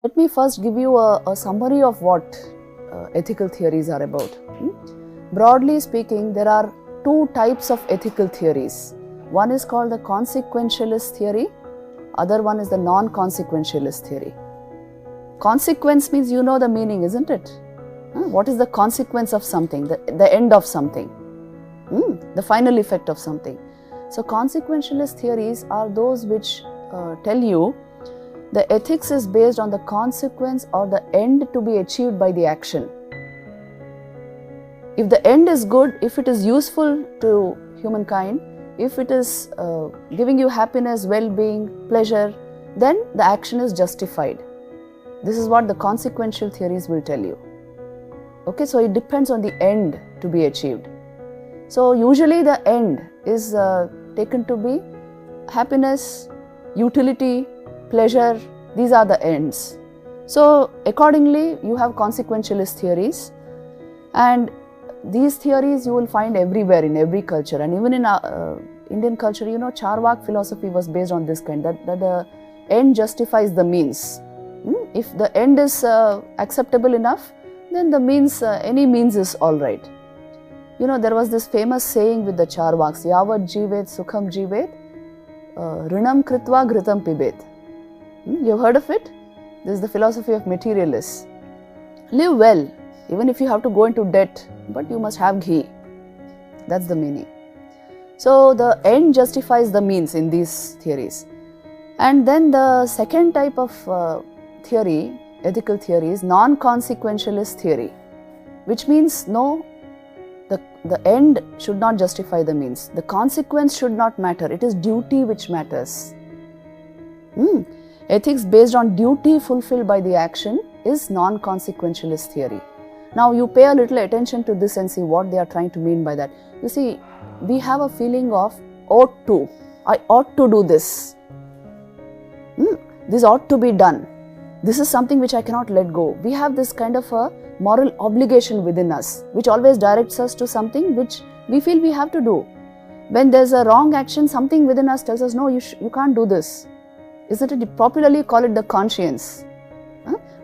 Let me first give you a summary of what ethical theories are about. Broadly speaking, there are two types of ethical theories. One is called the consequentialist theory, other one is the non-consequentialist theory. Consequence means you know the meaning, isn't it? What is the consequence of something, the end of something, the final effect of something. So consequentialist theories are those which tell you the ethics is based on the consequence or the end to be achieved by the action. If the end is good, if it is useful to humankind, if it is giving you happiness, well-being, pleasure, then the action is justified. This is what the consequential theories will tell you. Okay, so it depends on the end to be achieved. So usually the end is taken to be happiness, utility, pleasure. These are the ends. So accordingly, you have consequentialist theories, and these theories you will find everywhere in every culture, and even in Indian culture, Charvak philosophy was based on this kind, that the end justifies the means. If the end is acceptable enough, then the means, any means is all right. There was this famous saying with the Charvaks, Yavat jivet sukham jivet, rinam kritva ghritam pibet. You've heard of it? This is the philosophy of materialists. Live well, even if you have to go into debt, but you must have ghee. That's the meaning. So the end justifies the means in these theories. And then the second type of theory, ethical theory, is non-consequentialist theory, which means no, the end should not justify the means. The consequence should not matter. It is duty which matters. Ethics based on duty fulfilled by the action is non-consequentialist theory. Now you pay a little attention to this and see what they are trying to mean by that. You see, we have a feeling of ought to. I ought to do this. This ought to be done. This is something which I cannot let go. We have this kind of a moral obligation within us, which always directs us to something which we feel we have to do. When there's a wrong action, something within us tells us, no, you can't do this. Isn't it? Popularly call it the conscience.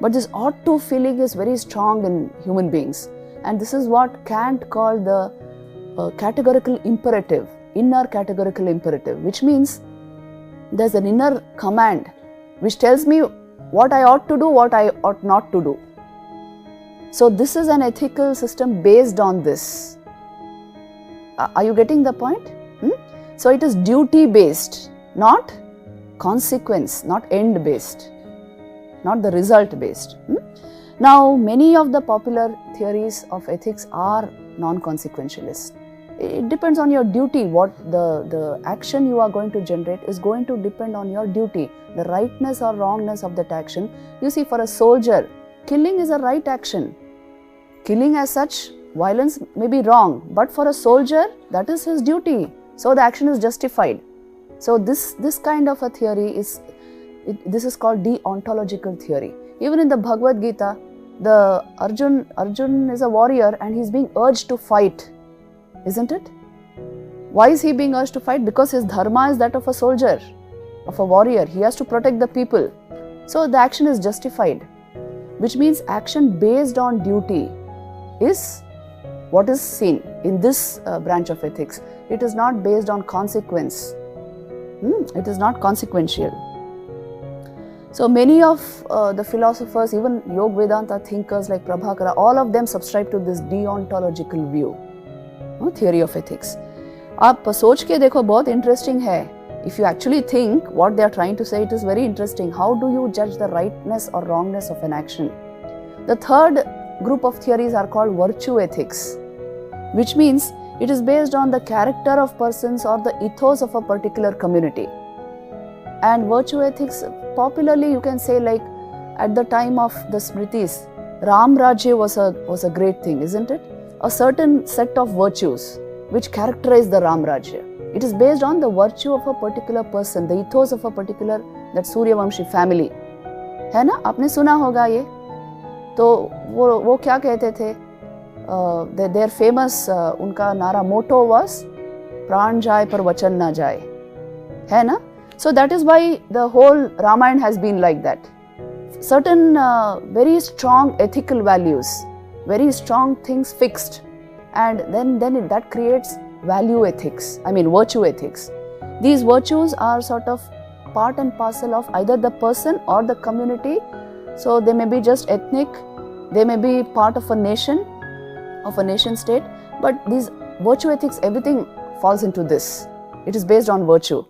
But this ought to feeling is very strong in human beings. And this is what Kant called the categorical imperative, inner categorical imperative, which means there's an inner command which tells me what I ought to do, what I ought not to do. So this is an ethical system based on this. Are you getting the point? So it is duty based, not consequence, not end based, not the result based. Now many of the popular theories of ethics are non-consequentialist. It depends on your duty. What the action you are going to generate is going to depend on your duty, the rightness or wrongness of that action. You see, for a soldier, killing is a right action. Killing as such, violence may be wrong, but for a soldier, that is his duty. So the action is justified. So this kind of a theory this is called deontological theory. Even in the Bhagavad Gita, the Arjun is a warrior and he's being urged to fight, isn't it? Why is he being urged to fight? Because his dharma is that of a soldier, of a warrior. He has to protect the people. So the action is justified, which means action based on duty is what is seen in this branch of ethics. It is not based on consequence. It is not consequential. So many of the philosophers, even Yoga Vedanta thinkers like Prabhakara, all of them subscribe to this deontological view, theory of ethics. आप सोच के देखो, बहुत interesting है. If you actually think what they are trying to say, it is very interesting. How do you judge the rightness or wrongness of an action? The third group of theories are called virtue ethics, which means it is based on the character of persons or the ethos of a particular community. And virtue ethics, popularly you can say, like at the time of the Smritis, Ram Rajya was a great thing, isn't it? A certain set of virtues which characterize the Ram Rajya. It is based on the virtue of a particular person, the ethos of a particular, that Suryavamshi family. है ना? आपने सुना होगा ये. तो वो क्या कहते थे? Their famous उनका नारा motto was प्राण जाए पर वचन ना जाए, है ना? So that is why the whole Ramayana has been like that. certain very strong ethical values, very strong things fixed, and then that creates value ethics, virtue ethics. These virtues are sort of part and parcel of either the person or the community. So they may be just ethnic, they may be part of a nation state, but these virtue ethics, everything falls into this. It is based on virtue.